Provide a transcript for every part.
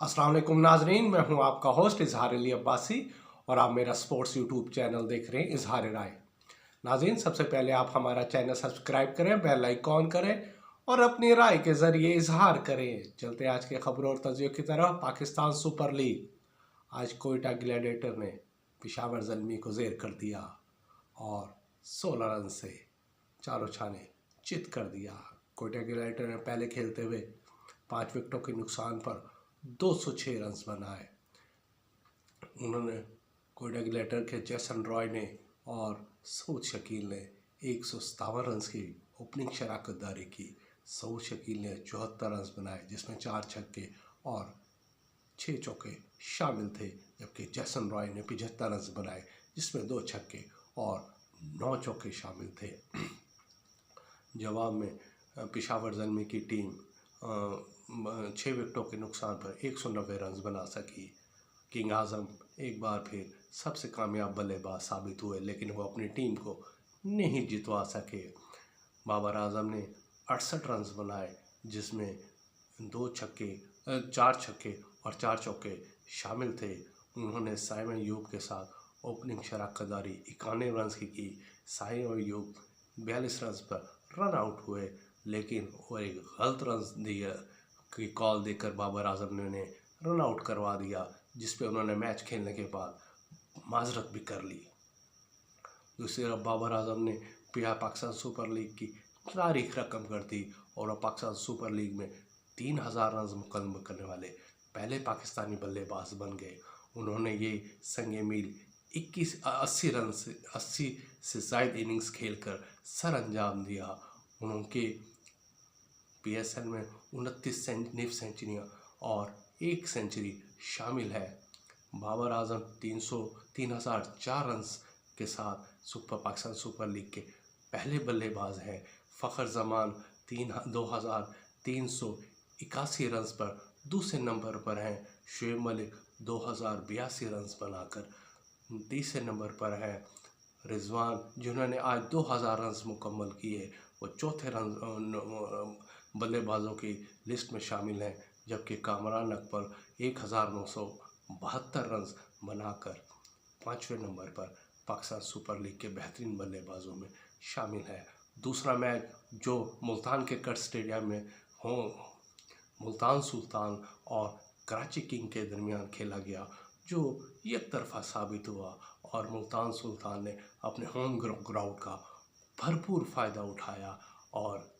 अस्सलाम वालेकुम नाजरीन, मैं हूं आपका होस्ट इजहार अली अब्बासी और आप मेरा स्पोर्ट्स यूट्यूब चैनल देख रहे हैं इजहार राय। नाजरीन, सबसे पहले आप हमारा चैनल सब्सक्राइब करें, बेल आइकॉन करें और अपनी राय के ज़रिए इजहार करें। चलते आज के खबरों और तज्जियों की तरफ। पाकिस्तान सुपर लीग, आज कोयटा ग्लैडिएटर ने पेशावर ज़ल्मी को ज़ेर कर दिया और 16 रन से चारों छाने चित कर दिया। कोयटा ग्लैडिएटर ने पहले खेलते हुए 5 विकेटों के नुकसान पर 206 रन बनाए। उन्होंने कोयटा ग्लैडिएटर के जैसन रॉय ने और सऊद शकील ने 157 रन की ओपनिंग शराकतदारी की। सऊद शकील ने 74 रन बनाए, जिसमें 4 छक्के और 6 चौके शामिल थे, जबकि जैसन रॉय ने 75 रन बनाए, जिसमें 2 छक्के और 9 चौके शामिल थे। जवाब में पेशावर ज़ल्मी की टीम 6 विकेटों के नुकसान पर 190 रन बना सकी। किंग आज़म एक बार फिर सबसे कामयाब बल्लेबाज साबित हुए, लेकिन वो अपनी टीम को नहीं जितवा सके। बाबर आजम ने 68 रन बनाए, जिसमें 4 छक्के और 4 चौके शामिल थे। उन्होंने साइमन यूब के साथ ओपनिंग शराकतदारी 91 रन की। साइमन यूब 42 रन पर रन आउट हुए, लेकिन वो एक गलत रन दिया की कॉल देकर बाबर आजम ने उन्हें रन आउट करवा दिया, जिस पे उन्होंने मैच खेलने के बाद माजरत भी कर ली। दूसरी तरफ बाबर आजम ने पाकिस्तान सुपर लीग की तारीख रकम कर दी और पाकिस्तान सुपर लीग में 3000 रन मुकम्मल करने वाले पहले पाकिस्तानी बल्लेबाज बन गए। उन्होंने ये संगे मील 80 से ज़ायद इनिंग्स खेलकर सर अंजाम दिया। उनके PSL में 29 सेंचुरियाँ और 1 सेंचुरी शामिल है। बाबर आजम 3004 रन के साथ पाकिस्तान सुपर लीग के पहले बल्लेबाज हैं। फ़खर जमान 2381 रन पर दूसरे नंबर पर हैं। शुएब मलिक 2082 रन बनाकर तीसरे नंबर पर है। रिजवान, जिन्होंने आज 2000 रन मुकम्मल किए, वो चौथे बल्लेबाजों की लिस्ट में शामिल हैं, जबकि कामरान अकबर 1972 रन बनाकर 5वें नंबर पर पाकिस्तान सुपर लीग के बेहतरीन बल्लेबाजों में शामिल है। दूसरा मैच जो मुल्तान क्रिकेट स्टेडियम में हो मुल्तान सुल्तान और कराची किंग के दरमियान खेला गया, जो एक तरफा साबित हुआ और मुल्तान सुल्तान ने अपने होम ग्राउंड का भरपूर फ़ायदा उठाया और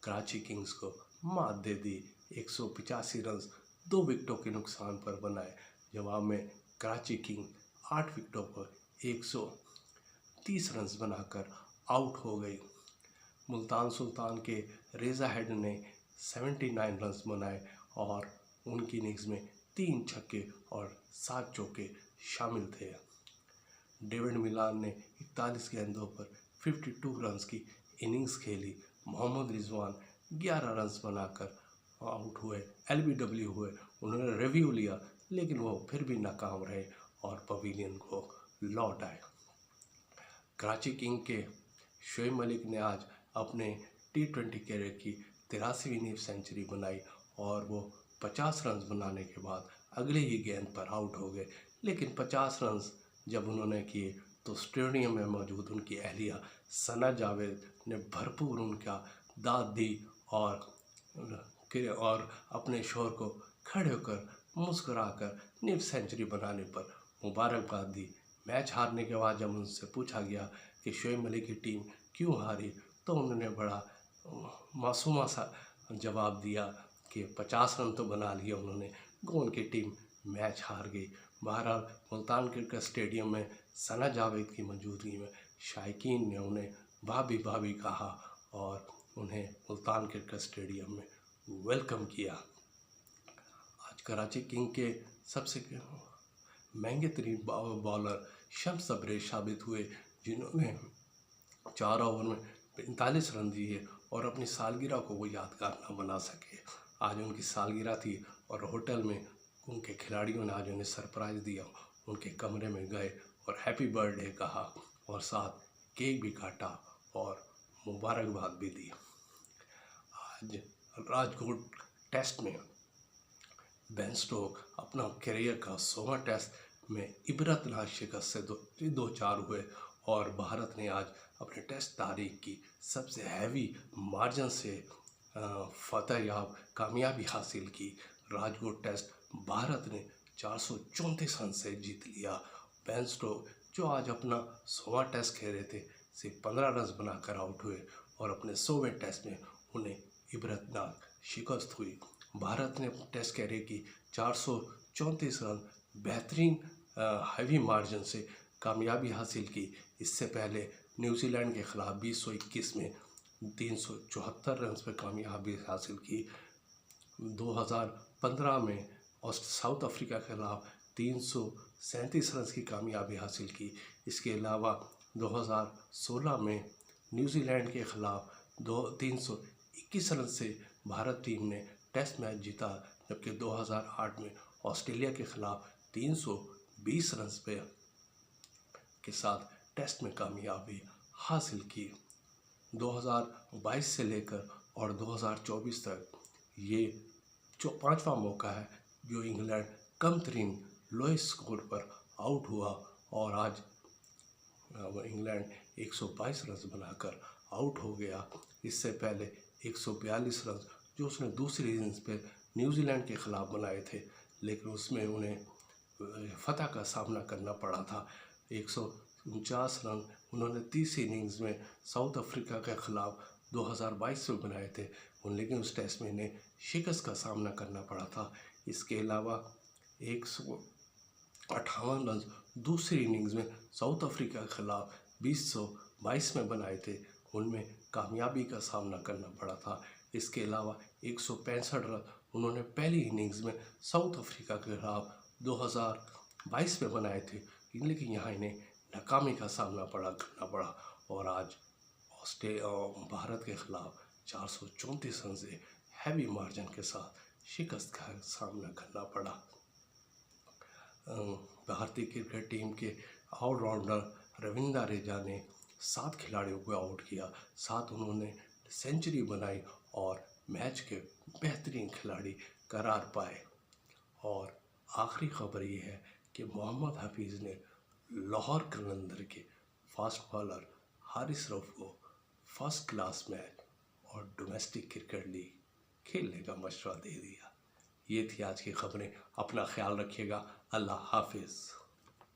कराची किंग्स को मात दे दी। 185 रन 2 विकेटों के नुकसान पर बनाए। जवाब में कराची किंग 8 विकेटों पर 130 रन बनाकर आउट हो गई। मुल्तान सुल्तान के रेज़ा हेड ने 79 रन बनाए और उनकी इनिंग्स में 3 छक्के और 7 चौके शामिल थे। डेविड मिलान ने 41 गेंदों पर 52 रन की इनिंग्स खेली। मोहम्मद रिजवान 11 रन बनाकर आउट हुए, LBW हुए। उन्होंने रिव्यू लिया, लेकिन वो फिर भी नाकाम रहे और पवेलियन को लौट आए। कराची किंग के शुएब मलिक ने आज अपने T20 कैरियर की 83वीं सेंचुरी बनाई और वो 50 रन बनाने के बाद अगले ही गेंद पर आउट हो गए। लेकिन 50 रन जब उन्होंने किए तो स्टेडियम में मौजूद उनकी अहलिया सना जावेद ने भरपूर उनका दाद दी और अपने शोहर को खड़े होकर मुस्कुराकर 90 सेंचुरी बनाने पर मुबारकबाद दी। मैच हारने के बाद जब उनसे पूछा गया कि शुएब मलिक की टीम क्यों हारी, तो उन्होंने बड़ा मासूमा सा जवाब दिया कि 50 रन तो बना लिए उन्होंने, उनकी टीम मैच हार गई। बहरहाल मुल्तान क्रिकेट स्टेडियम में सना जावेद की मौजूदगी में शायकीन ने उन्हें भाभी भाभी कहा और उन्हें मुल्तान क्रिकेट स्टेडियम में वेलकम किया। आज कराची किंग के सबसे महंगे तरीन बॉलर शम्स तबरेज़ साबित हुए, जिन्होंने 4 ओवर में 45 रन दिए और अपनी सालगिरह को वो यादगार न बना सके। आज उनकी सालगिरह थी और होटल में उनके खिलाड़ियों ने आज उन्हें सरप्राइज़ दिया। उनके कमरे में गए और हैप्पी बर्थडे कहा और साथ केक भी काटा और मुबारकबाद भी दी। आज राजकोट टेस्ट में बेन स्टोक अपना करियर का 100वां टेस्ट में इबरतनाक शिकस्त से दो चार हुए और भारत ने आज अपने टेस्ट तारीख की सबसे हैवी मार्जिन से फतेह कामयाबी हासिल की। राजकोट टेस्ट भारत ने 434 रन से जीत लिया। बेन स्टोक जो आज अपना 100वां टेस्ट खेल रहे थे सिर्फ 15 रन बनाकर आउट हुए और अपने 100वें टेस्ट में उन्हें इबरतनाक शिकस्त हुई। भारत ने टेस्ट कैरियर की 434 रन बेहतरीन हैवी मार्जिन से कामयाबी हासिल की। इससे पहले न्यूजीलैंड के खिलाफ 2021 में 374 रन पर कामयाबी हासिल की। 2015 में साउथ अफ्रीका के खिलाफ 337 रन की कामयाबी हासिल की। इसके अलावा 2016 में न्यूजीलैंड के खिलाफ 321 रन से भारत टीम ने टेस्ट मैच जीता, जबकि 2008 में ऑस्ट्रेलिया के खिलाफ 320 रन पे के साथ टेस्ट में कामयाबी हासिल की। 2022 से लेकर और 2024 तक ये जो 5वां मौका है जो इंग्लैंड कम तरीन लोएस्ट स्कोर पर आउट हुआ और आज इंग्लैंड 122 रन बनाकर आउट हो गया। इससे पहले 142 रन जो उसने दूसरी इनिंग्स पे न्यूजीलैंड के ख़िलाफ़ बनाए थे, लेकिन उसमें उन्हें फतह का सामना करना पड़ा था। 149 रन उन्होंने तीसरी इनिंग्स में साउथ अफ्रीका के ख़िलाफ़ 2022 में बनाए थे, लेकिन उस टेस्ट में इन्हें शिकस्त का सामना करना पड़ा था। इसके अलावा 158 रन दूसरी इनिंग्स में साउथ अफ्रीका के खिलाफ 2022 में बनाए थे, उनमें कामयाबी का सामना करना पड़ा था। इसके अलावा 165 रन उन्होंने पहली इनिंग्स में साउथ अफ्रीका के खिलाफ 2022 में बनाए थे, लेकिन यहाँ इन्हें नाकामी का सामना करना पड़ा और आज भारत के खिलाफ 434 रन से हैवी मार्जिन के साथ शिकस्त का सामना करना पड़ा। भारतीय क्रिकेट टीम के ऑलराउंडर रविंद्र जडेजा ने 7 खिलाड़ियों को आउट किया, 7 उन्होंने सेंचुरी बनाई और मैच के बेहतरीन खिलाड़ी करार पाए। और आखिरी खबर ये है कि मोहम्मद हफीज़ ने लाहौर कलंदर के फास्ट बॉलर हारिस रऊफ को फर्स्ट क्लास मैच और डोमेस्टिक क्रिकेट लीग खेलने का मशवरा दे दिया। ये थी आज की खबरें। अपना ख्याल रखिएगा। अल्लाह हाफिज़।